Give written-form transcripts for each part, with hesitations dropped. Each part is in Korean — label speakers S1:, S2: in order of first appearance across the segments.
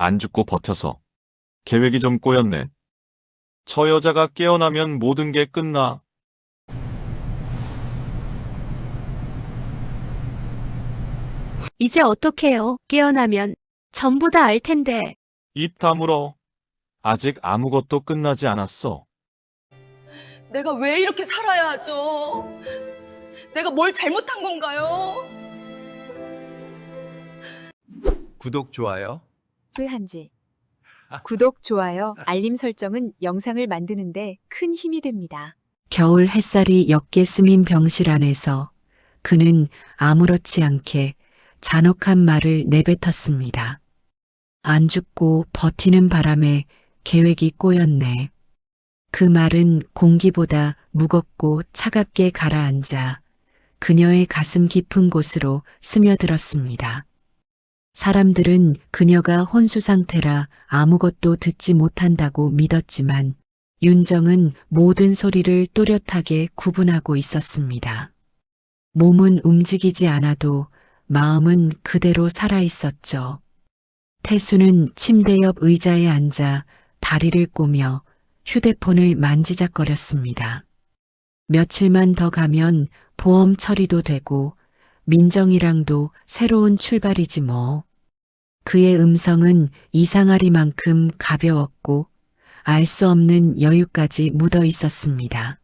S1: 안 죽고 버텨서. 계획이 좀 꼬였네. 저 여자가 깨어나면 모든 게 끝나.
S2: 이제 어떡해요? 깨어나면 전부 다 알 텐데.
S1: 입 다물어. 아직 아무것도 끝나지 않았어.
S3: 내가 왜 이렇게 살아야 하죠? 내가 뭘 잘못한 건가요?
S4: 구독, 좋아요.
S5: 한지. 구독, 좋아요, 알림 설정은 영상을 만드는데 큰 힘이 됩니다.
S6: 겨울 햇살이 옅게 스민 병실 안에서 그는 아무렇지 않게 잔혹한 말을 내뱉었습니다. 안 죽고 버티는 바람에 계획이 꼬였네. 그 말은 공기보다 무겁고 차갑게 가라앉아 그녀의 가슴 깊은 곳으로 스며들었습니다. 사람들은 그녀가 혼수 상태라 아무것도 듣지 못한다고 믿었지만 윤정은 모든 소리를 또렷하게 구분하고 있었습니다. 몸은 움직이지 않아도 마음은 그대로 살아 있었죠. 태수는 침대 옆 의자에 앉아 다리를 꼬며 휴대폰을 만지작거렸습니다. 며칠만 더 가면 보험 처리도 되고 민정이랑도 새로운 출발이지 뭐. 그의 음성은 이상하리만큼 가벼웠고 알 수 없는 여유까지 묻어 있었습니다.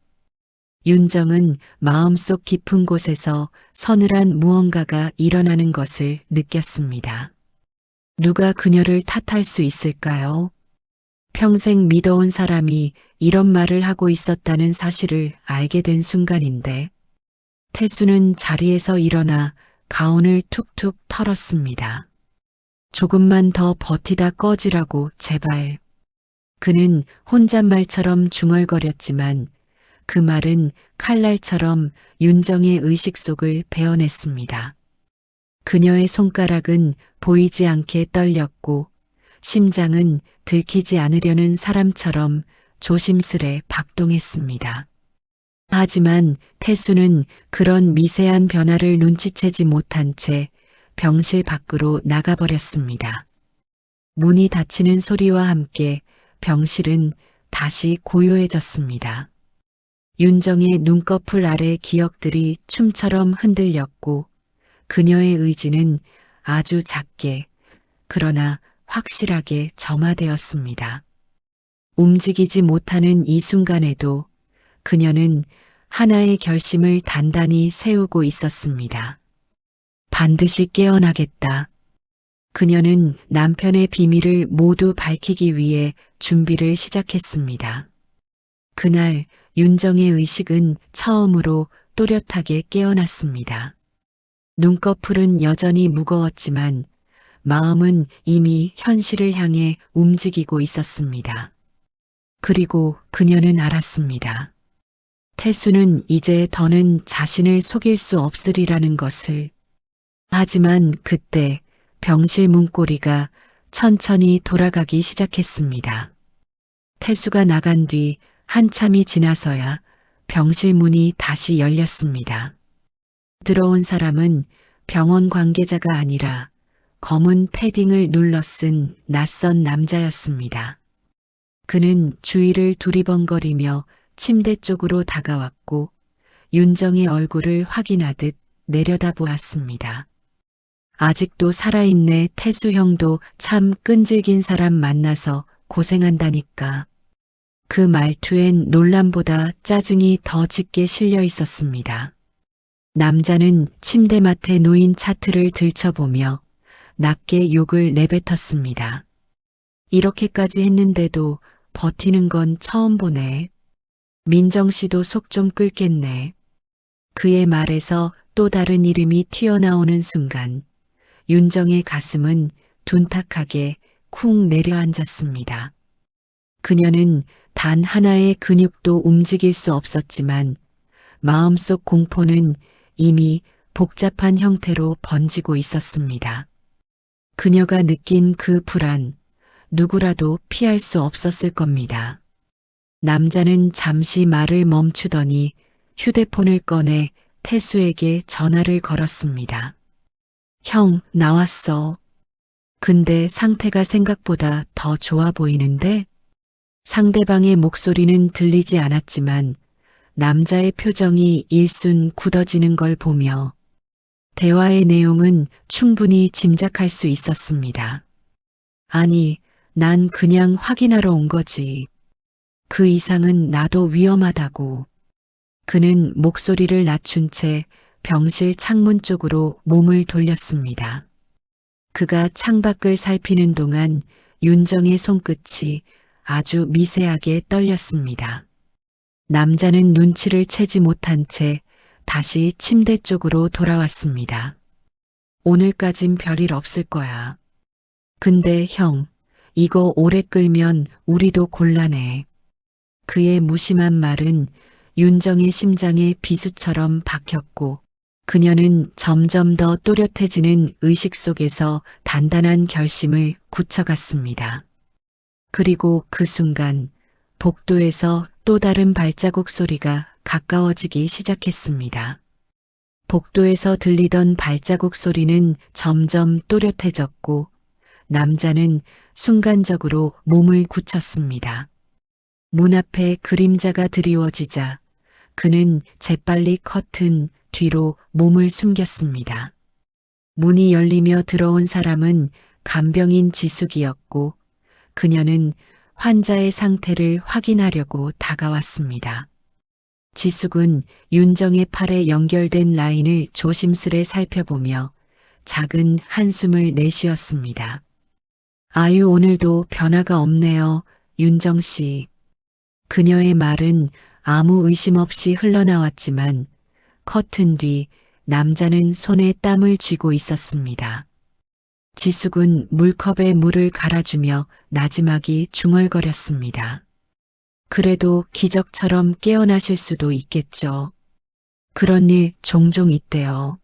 S6: 윤정은 마음속 깊은 곳에서 서늘한 무언가가 일어나는 것을 느꼈습니다. 누가 그녀를 탓할 수 있을까요? 평생 믿어온 사람이 이런 말을 하고 있었다는 사실을 알게 된 순간인데 태수는 자리에서 일어나 가운을 툭툭 털었습니다. 조금만 더 버티다 꺼지라고 제발. 그는 혼잣말처럼 중얼거렸지만 그 말은 칼날처럼 윤정의 의식 속을 베어냈습니다. 그녀의 손가락은 보이지 않게 떨렸고 심장은 들키지 않으려는 사람처럼 조심스레 박동했습니다. 하지만 태수는 그런 미세한 변화를 눈치채지 못한 채 병실 밖으로 나가버렸습니다. 문이 닫히는 소리와 함께 병실은 다시 고요해졌습니다. 윤정의 눈꺼풀 아래 기억들이 춤처럼 흔들렸고 그녀의 의지는 아주 작게 그러나 확실하게 점화되었습니다. 움직이지 못하는 이 순간에도 그녀는 하나의 결심을 단단히 세우고 있었습니다. 반드시 깨어나겠다. 그녀는 남편의 비밀을 모두 밝히기 위해 준비를 시작했습니다. 그날 윤정의 의식은 처음으로 또렷하게 깨어났습니다. 눈꺼풀은 여전히 무거웠지만 마음은 이미 현실을 향해 움직이고 있었습니다. 그리고 그녀는 알았습니다. 태수는 이제 더는 자신을 속일 수 없으리라는 것을. 하지만 그때 병실 문고리가 천천히 돌아가기 시작했습니다. 태수가 나간 뒤 한참이 지나서야 병실 문이 다시 열렸습니다. 들어온 사람은 병원 관계자가 아니라 검은 패딩을 눌러 쓴 낯선 남자였습니다. 그는 주위를 두리번거리며 침대 쪽으로 다가왔고 윤정의 얼굴을 확인하듯 내려다보았습니다. 아직도 살아있네. 태수 형도 참 끈질긴 사람 만나서 고생한다니까. 그 말투엔 놀람보다 짜증이 더 짙게 실려 있었습니다. 남자는 침대맡에 놓인 차트를 들춰보며 낮게 욕을 내뱉었습니다. 이렇게까지 했는데도 버티는 건 처음 보네. 민정 씨도 속 좀 끓겠네. 그의 말에서 또 다른 이름이 튀어나오는 순간 윤정의 가슴은 둔탁하게 쿵 내려앉았습니다. 그녀는 단 하나의 근육도 움직일 수 없었지만 마음속 공포는 이미 복잡한 형태로 번지고 있었습니다. 그녀가 느낀 그 불안, 누구라도 피할 수 없었을 겁니다. 남자는 잠시 말을 멈추더니 휴대폰을 꺼내 태수에게 전화를 걸었습니다. 형, 나왔어. 근데 상태가 생각보다 더 좋아 보이는데? 상대방의 목소리는 들리지 않았지만 남자의 표정이 일순 굳어지는 걸 보며 대화의 내용은 충분히 짐작할 수 있었습니다. 아니, 난 그냥 확인하러 온 거지. 그 이상은 나도 위험하다고. 그는 목소리를 낮춘 채 병실 창문 쪽으로 몸을 돌렸습니다. 그가 창밖을 살피는 동안 윤정의 손끝이 아주 미세하게 떨렸습니다. 남자는 눈치를 채지 못한 채 다시 침대 쪽으로 돌아왔습니다. 오늘까진 별일 없을 거야. 근데 형, 이거 오래 끌면 우리도 곤란해. 그의 무심한 말은 윤정의 심장에 비수처럼 박혔고 그녀는 점점 더 또렷해지는 의식 속에서 단단한 결심을 굳혀갔습니다. 그리고 그 순간 복도에서 또 다른 발자국 소리가 가까워지기 시작했습니다. 복도에서 들리던 발자국 소리는 점점 또렷해졌고 남자는 순간적으로 몸을 굳혔습니다. 문 앞에 그림자가 드리워지자 그는 재빨리 커튼 뒤로 몸을 숨겼습니다. 문이 열리며 들어온 사람은 간병인 지숙이었고 그녀는 환자의 상태를 확인하려고 다가왔습니다. 지숙은 윤정의 팔에 연결된 라인을 조심스레 살펴보며 작은 한숨을 내쉬었습니다. 아유, 오늘도 변화가 없네요, 윤정 씨. 그녀의 말은 아무 의심 없이 흘러나왔지만 커튼 뒤 남자는 손에 땀을 쥐고 있었습니다. 지숙은 물컵에 물을 갈아주며 나지막이 중얼거렸습니다. 그래도 기적처럼 깨어나실 수도 있겠죠. 그런 일 종종 있대요.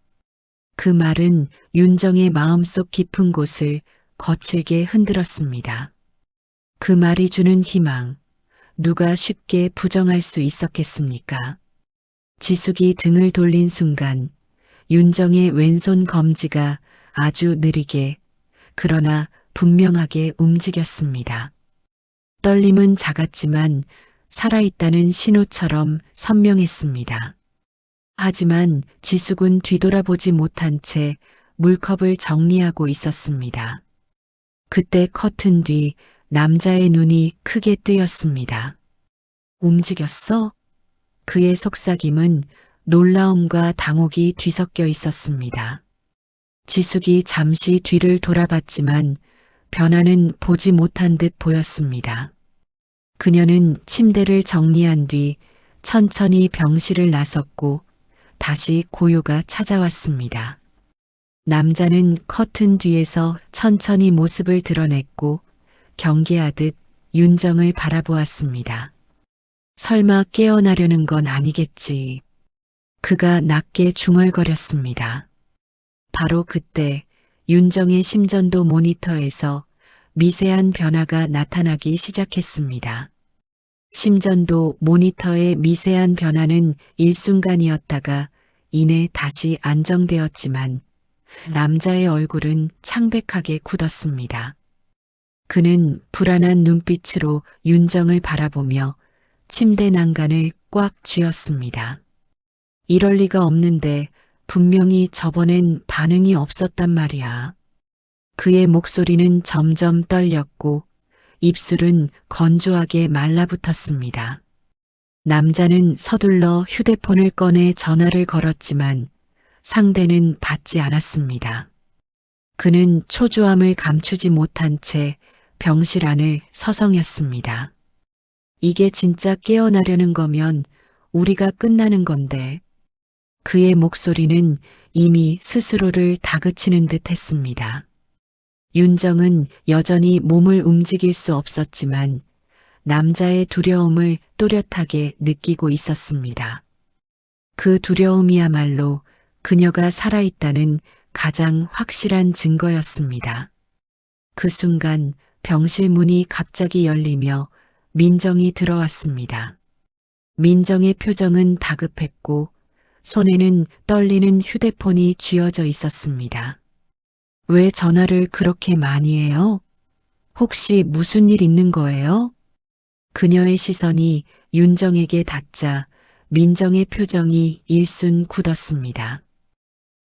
S6: 그 말은 윤정의 마음속 깊은 곳을 거칠게 흔들었습니다. 그 말이 주는 희망, 누가 쉽게 부정할 수 있었겠습니까? 지숙이 등을 돌린 순간 윤정의 왼손 검지가 아주 느리게 그러나 분명하게 움직였습니다. 떨림은 작았지만 살아있다는 신호처럼 선명했습니다. 하지만 지숙은 뒤돌아보지 못한 채 물컵을 정리하고 있었습니다. 그때 커튼 뒤 남자의 눈이 크게 뜨였습니다. 움직였어? 그의 속삭임은 놀라움과 당혹이 뒤섞여 있었습니다. 지숙이 잠시 뒤를 돌아봤지만 변화는 보지 못한 듯 보였습니다. 그녀는 침대를 정리한 뒤 천천히 병실을 나섰고 다시 고요가 찾아왔습니다. 남자는 커튼 뒤에서 천천히 모습을 드러냈고 경계하듯 윤정을 바라보았습니다. 설마 깨어나려는 건 아니겠지. 그가 낮게 중얼거렸습니다. 바로 그때 윤정의 심전도 모니터에서 미세한 변화가 나타나기 시작했습니다. 심전도 모니터의 미세한 변화는 일순간이었다가 이내 다시 안정되었지만 남자의 얼굴은 창백하게 굳었습니다. 그는 불안한 눈빛으로 윤정을 바라보며 침대 난간을 꽉 쥐었습니다. 이럴 리가 없는데 분명히 저번엔 반응이 없었단 말이야. 그의 목소리는 점점 떨렸고 입술은 건조하게 말라붙었습니다. 남자는 서둘러 휴대폰을 꺼내 전화를 걸었지만 상대는 받지 않았습니다. 그는 초조함을 감추지 못한 채 병실 안을 서성였습니다. 이게 진짜 깨어나려는 거면 우리가 끝나는 건데. 그의 목소리는 이미 스스로를 다그치는 듯 했습니다. 윤정은 여전히 몸을 움직일 수 없었지만 남자의 두려움을 또렷하게 느끼고 있었습니다. 그 두려움이야말로 그녀가 살아있다는 가장 확실한 증거였습니다. 그 순간 병실 문이 갑자기 열리며 민정이 들어왔습니다. 민정의 표정은 다급했고 손에는 떨리는 휴대폰이 쥐어져 있었습니다. 왜 전화를 그렇게 많이 해요? 혹시 무슨 일 있는 거예요? 그녀의 시선이 윤정에게 닿자 민정의 표정이 일순 굳었습니다.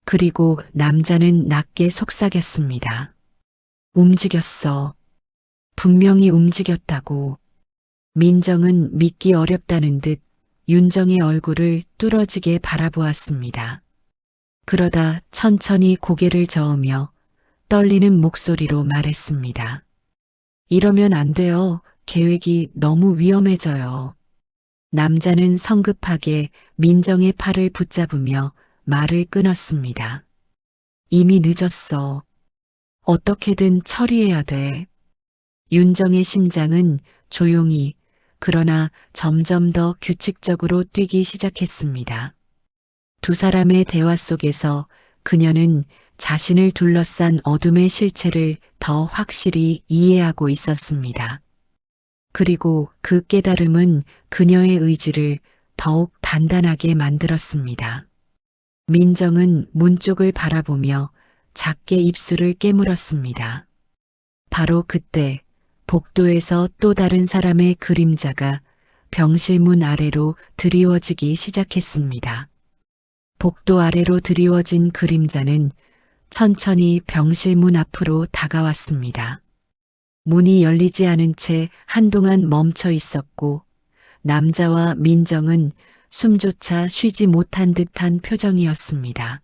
S6: 그리고 남자는 낮게 속삭였습니다. 움직였어. 분명히 움직였다고. 민정은 믿기 어렵다는 듯 윤정의 얼굴을 뚫어지게 바라보았습니다. 그러다 천천히 고개를 저으며 떨리는 목소리로 말했습니다. 이러면 안 돼요. 계획이 너무 위험해져요. 남자는 성급하게 민정의 팔을 붙잡으며 말을 끊었습니다. 이미 늦었어. 어떻게든 처리해야 돼. 윤정의 심장은 조용히 그러나 점점 더 규칙적으로 뛰기 시작했습니다. 두 사람의 대화 속에서 그녀는 자신을 둘러싼 어둠의 실체를 더 확실히 이해하고 있었습니다. 그리고 그 깨달음은 그녀의 의지를 더욱 단단하게 만들었습니다. 민정은 문 쪽을 바라보며 작게 입술을 깨물었습니다. 바로 그때 복도에서 또 다른 사람의 그림자가 병실문 아래로 드리워지기 시작했습니다. 복도 아래로 드리워진 그림자는 천천히 병실문 앞으로 다가왔습니다. 문이 열리지 않은 채 한동안 멈춰 있었고 남자와 민정은 숨조차 쉬지 못한 듯한 표정이었습니다.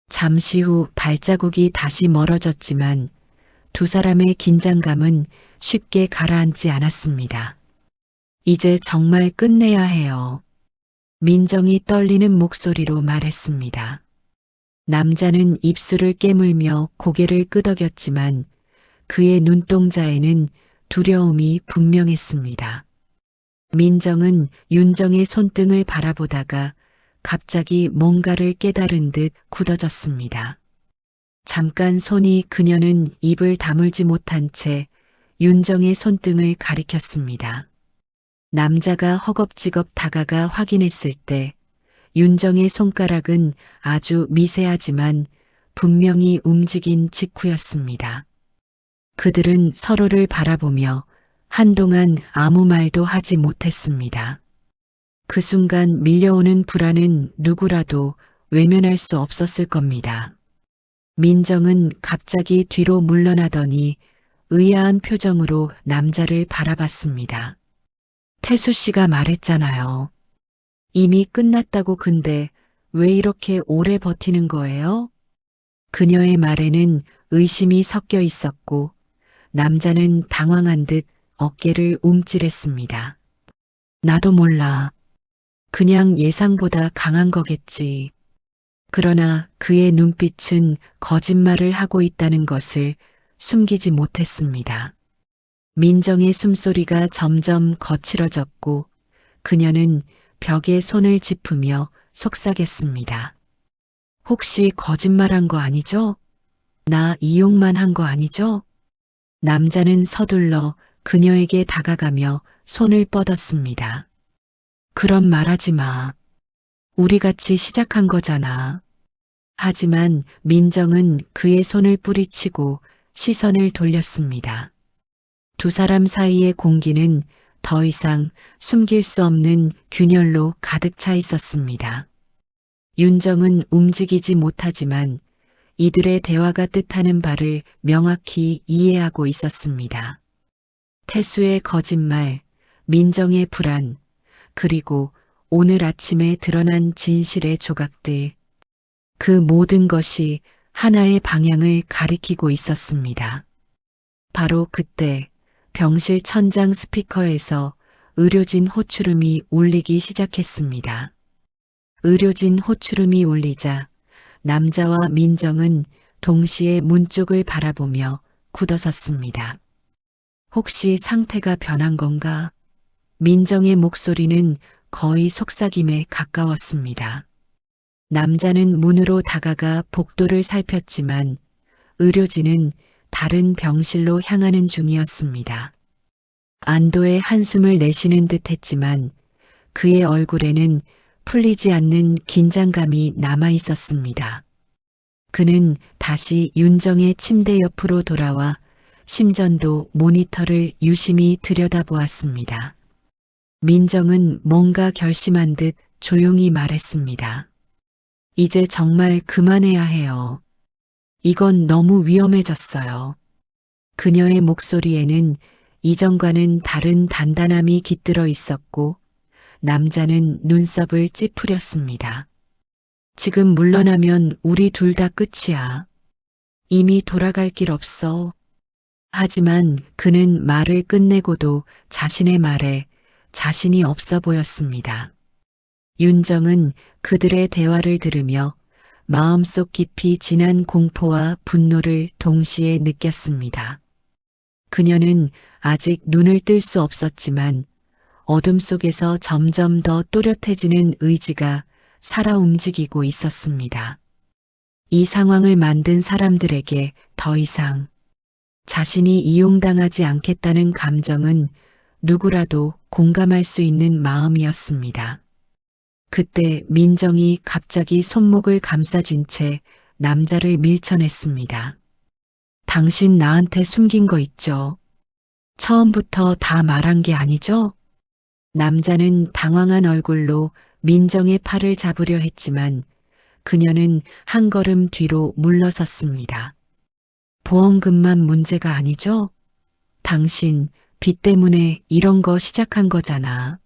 S6: 잠시 후 발자국이 다시 멀어졌지만 두 사람의 긴장감은 쉽게 가라앉지 않았습니다. 이제 정말 끝내야 해요. 민정이 떨리는 목소리로 말했습니다. 남자는 입술을 깨물며 고개를 끄덕였지만 그의 눈동자에는 두려움이 분명했습니다. 민정은 윤정의 손등을 바라보다가 갑자기 뭔가를 깨달은 듯 굳어졌습니다. 잠깐 손이 그녀는 입을 다물지 못한 채 윤정의 손등을 가리켰습니다. 남자가 허겁지겁 다가가 확인했을 때 윤정의 손가락은 아주 미세하지만 분명히 움직인 직후였습니다. 그들은 서로를 바라보며 한동안 아무 말도 하지 못했습니다. 그 순간 밀려오는 불안은 누구라도 외면할 수 없었을 겁니다. 민정은 갑자기 뒤로 물러나더니 의아한 표정으로 남자를 바라봤습니다. 태수 씨가 말했잖아요. 이미 끝났다고. 근데 왜 이렇게 오래 버티는 거예요? 그녀의 말에는 의심이 섞여 있었고 남자는 당황한 듯 어깨를 움찔했습니다. 나도 몰라. 그냥 예상보다 강한 거겠지. 그러나 그의 눈빛은 거짓말을 하고 있다는 것을 숨기지 못했습니다. 민정의 숨소리가 점점 거칠어졌고 그녀는 벽에 손을 짚으며 속삭였습니다. 혹시 거짓말한 거 아니죠? 나 이용만 한 거 아니죠? 남자는 서둘러 그녀에게 다가가며 손을 뻗었습니다. 그런 말하지 마. 우리 같이 시작한 거잖아. 하지만 민정은 그의 손을 뿌리치고 시선을 돌렸습니다. 두 사람 사이의 공기는 더 이상 숨길 수 없는 균열로 가득 차 있었습니다. 윤정은 움직이지 못하지만 이들의 대화가 뜻하는 바를 명확히 이해하고 있었습니다. 태수의 거짓말, 민정의 불안, 그리고 오늘 아침에 드러난 진실의 조각들. 그 모든 것이 하나의 방향을 가리키고 있었습니다. 바로 그때 병실 천장 스피커에서 의료진 호출음이 울리기 시작했습니다. 의료진 호출음이 울리자 남자와 민정은 동시에 문 쪽을 바라보며 굳어섰습니다. 혹시 상태가 변한 건가? 민정의 목소리는 거의 속삭임에 가까웠습니다. 남자는 문으로 다가가 복도를 살폈지만 의료진은 다른 병실로 향하는 중이었습니다. 안도의 한숨을 내쉬는 듯 했지만 그의 얼굴에는 풀리지 않는 긴장감이 남아 있었습니다. 그는 다시 윤정의 침대 옆으로 돌아와 심전도 모니터를 유심히 들여다보았습니다. 민정은 뭔가 결심한 듯 조용히 말했습니다. 이제 정말 그만해야 해요. 이건 너무 위험해졌어요. 그녀의 목소리에는 이전과는 다른 단단함이 깃들어 있었고 남자는 눈썹을 찌푸렸습니다. 지금 물러나면 우리 둘 다 끝이야. 이미 돌아갈 길 없어. 하지만 그는 말을 끝내고도 자신의 말에 자신이 없어 보였습니다. 윤정은 그들의 대화를 들으며 마음속 깊이 진한 공포와 분노를 동시에 느꼈습니다. 그녀는 아직 눈을 뜰 수 없었지만 어둠 속에서 점점 더 또렷해지는 의지가 살아 움직이고 있었습니다. 이 상황을 만든 사람들에게 더 이상 자신이 이용당하지 않겠다는 감정은 누구라도 공감할 수 있는 마음이었습니다. 그때 민정이 갑자기 손목을 감싸쥔 채 남자를 밀쳐냈습니다. 당신 나한테 숨긴 거 있죠? 처음부터 다 말한 게 아니죠? 남자는 당황한 얼굴로 민정의 팔을 잡으려 했지만 그녀는 한 걸음 뒤로 물러섰습니다. 보험금만 문제가 아니죠? 당신 빚 때문에 이런 거 시작한 거잖아.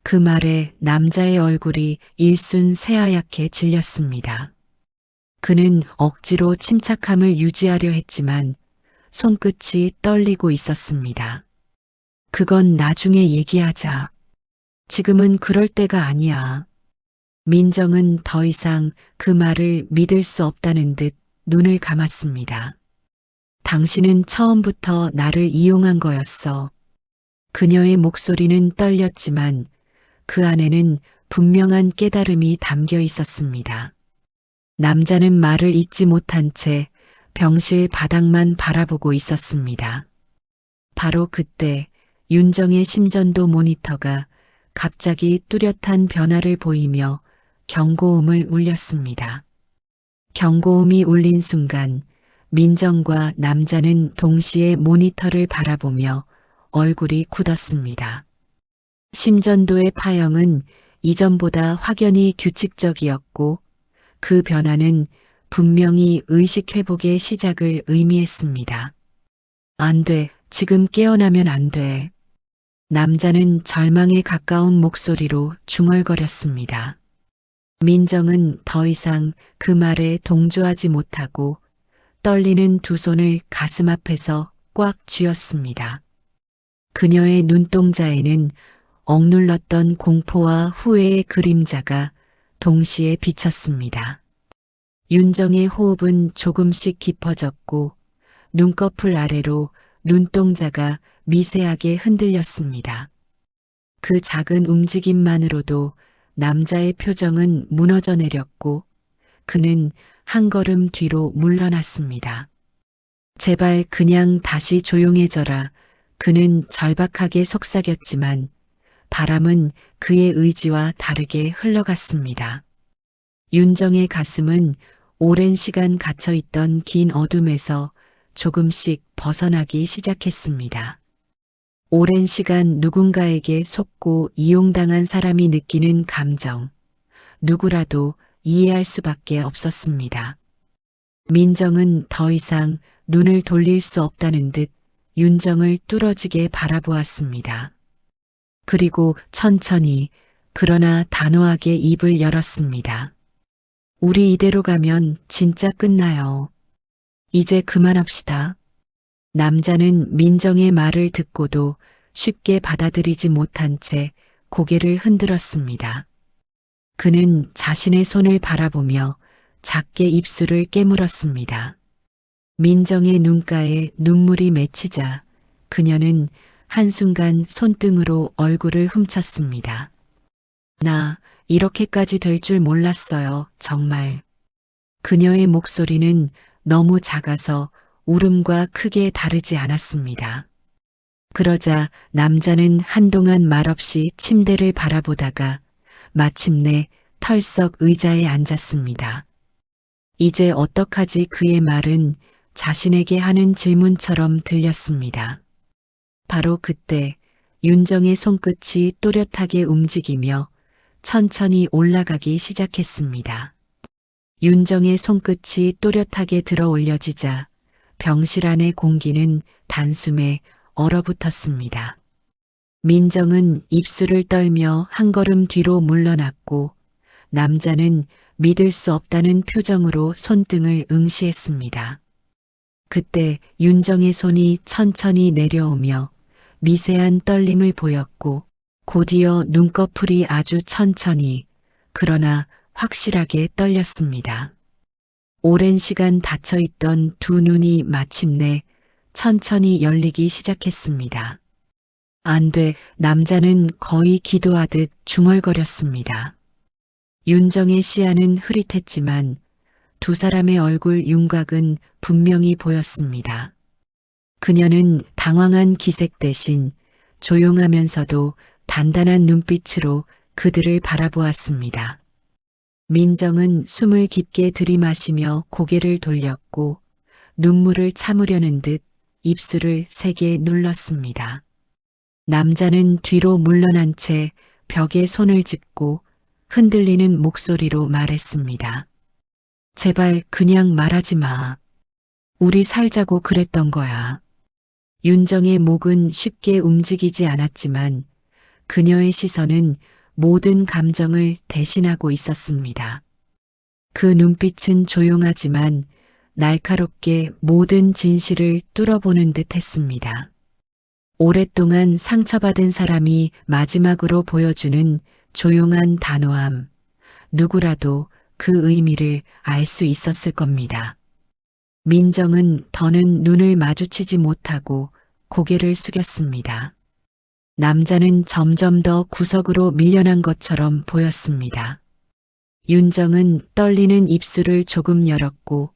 S6: 그 말에 남자의 얼굴이 일순 새하얗게 질렸습니다. 그는 억지로 침착함을 유지하려 했지만 손끝이 떨리고 있었습니다. 그건 나중에 얘기하자. 지금은 그럴 때가 아니야. 민정은 더 이상 그 말을 믿을 수 없다는 듯 눈을 감았습니다. 당신은 처음부터 나를 이용한 거였어. 그녀의 목소리는 떨렸지만 그 안에는 분명한 깨달음이 담겨 있었습니다. 남자는 말을 잇지 못한 채 병실 바닥만 바라보고 있었습니다. 바로 그때 윤정의 심전도 모니터가 갑자기 뚜렷한 변화를 보이며 경고음을 울렸습니다. 경고음이 울린 순간 민정과 남자는 동시에 모니터를 바라보며 얼굴이 굳었습니다. 심전도의 파형은 이전보다 확연히 규칙적이었고 그 변화는 분명히 의식 회복의 시작을 의미했습니다. 안 돼, 지금 깨어나면 안 돼. 남자는 절망에 가까운 목소리로 중얼거렸습니다. 민정은 더 이상 그 말에 동조하지 못하고 떨리는 두 손을 가슴 앞에서 꽉 쥐었습니다. 그녀의 눈동자에는 억눌렀던 공포와 후회의 그림자가 동시에 비쳤습니다. 윤정의 호흡은 조금씩 깊어졌고 눈꺼풀 아래로 눈동자가 미세하게 흔들렸습니다. 그 작은 움직임만으로도 남자의 표정은 무너져 내렸고 그는 한 걸음 뒤로 물러났습니다. 제발 그냥 다시 조용해져라. 그는 절박하게 속삭였지만 바람은 그의 의지와 다르게 흘러갔습니다. 윤정의 가슴은 오랜 시간 갇혀있던 긴 어둠에서 조금씩 벗어나기 시작했습니다. 오랜 시간 누군가에게 속고 이용당한 사람이 느끼는 감정, 누구라도 이해할 수밖에 없었습니다. 민정은 더 이상 눈을 돌릴 수 없다는 듯 윤정을 뚫어지게 바라보았습니다. 그리고 천천히 그러나 단호하게 입을 열었습니다. 우리 이대로 가면 진짜 끝나요. 이제 그만합시다. 남자는 민정의 말을 듣고도 쉽게 받아들이지 못한 채 고개를 흔들었습니다. 그는 자신의 손을 바라보며 작게 입술을 깨물었습니다. 민정의 눈가에 눈물이 맺히자 그녀는 한순간 손등으로 얼굴을 훔쳤습니다. 나 이렇게까지 될 줄 몰랐어요, 정말. 그녀의 목소리는 너무 작아서 울음과 크게 다르지 않았습니다. 그러자 남자는 한동안 말없이 침대를 바라보다가 마침내 털썩 의자에 앉았습니다. 이제 어떡하지 그의 말은 자신에게 하는 질문처럼 들렸습니다. 바로 그때 윤정의 손끝이 또렷하게 움직이며 천천히 올라가기 시작했습니다. 윤정의 손끝이 또렷하게 들어 올려지자 병실 안의 공기는 단숨에 얼어붙었습니다. 민정은 입술을 떨며 한 걸음 뒤로 물러났고 남자는 믿을 수 없다는 표정으로 손등을 응시했습니다. 그때 윤정의 손이 천천히 내려오며 미세한 떨림을 보였고 곧이어 눈꺼풀이 아주 천천히 그러나 확실하게 떨렸습니다. 오랜 시간 닫혀있던 두 눈이 마침내 천천히 열리기 시작했습니다. 안 돼, 남자는 거의 기도하듯 중얼거렸습니다. 윤정의 시야는 흐릿했지만 두 사람의 얼굴 윤곽은 분명히 보였습니다. 그녀는 당황한 기색 대신 조용하면서도 단단한 눈빛으로 그들을 바라보았습니다. 민정은 숨을 깊게 들이마시며 고개를 돌렸고 눈물을 참으려는 듯 입술을 세게 눌렀습니다. 남자는 뒤로 물러난 채 벽에 손을 짚고 흔들리는 목소리로 말했습니다. 제발 그냥 말하지 마. 우리 살자고 그랬던 거야. 윤정의 목은 쉽게 움직이지 않았지만 그녀의 시선은 모든 감정을 대신하고 있었습니다. 그 눈빛은 조용하지만 날카롭게 모든 진실을 뚫어보는 듯 했습니다. 오랫동안 상처받은 사람이 마지막으로 보여주는 조용한 단호함, 누구라도 그 의미를 알 수 있었을 겁니다. 민정은 더는 눈을 마주치지 못하고 고개를 숙였습니다. 남자는 점점 더 구석으로 밀려난 것처럼 보였습니다. 윤정은 떨리는 입술을 조금 열었고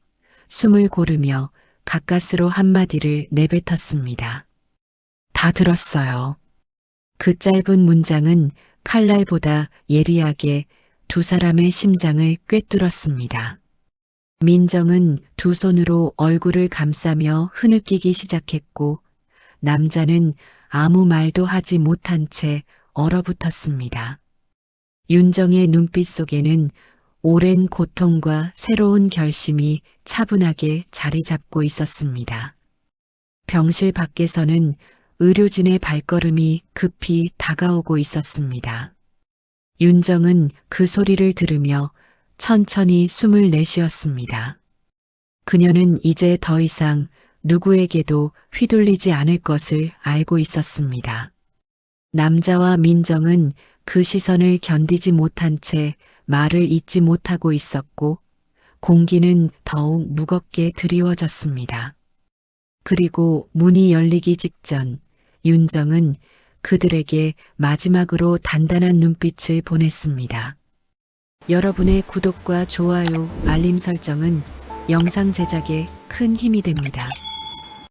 S6: 숨을 고르며 가까스로 한마디를 내뱉었습니다. 다 들었어요. 그 짧은 문장은 칼날보다 예리하게 두 사람의 심장을 꿰뚫었습니다. 민정은 두 손으로 얼굴을 감싸며 흐느끼기 시작했고 남자는 아무 말도 하지 못한 채 얼어붙었습니다. 윤정의 눈빛 속에는 오랜 고통과 새로운 결심이 차분하게 자리 잡고 있었습니다. 병실 밖에서는 의료진의 발걸음이 급히 다가오고 있었습니다. 윤정은 그 소리를 들으며 천천히 숨을 내쉬었습니다. 그녀는 이제 더 이상 누구에게도 휘둘리지 않을 것을 알고 있었습니다. 남자와 민정은 그 시선을 견디지 못한 채 말을 잇지 못하고 있었고 공기는 더욱 무겁게 드리워졌습니다. 그리고 문이 열리기 직전 윤정은 그들에게 마지막으로 단단한 눈빛을 보냈습니다. 여러분의 구독과 좋아요, 알림 설정은 영상 제작에 큰 힘이 됩니다.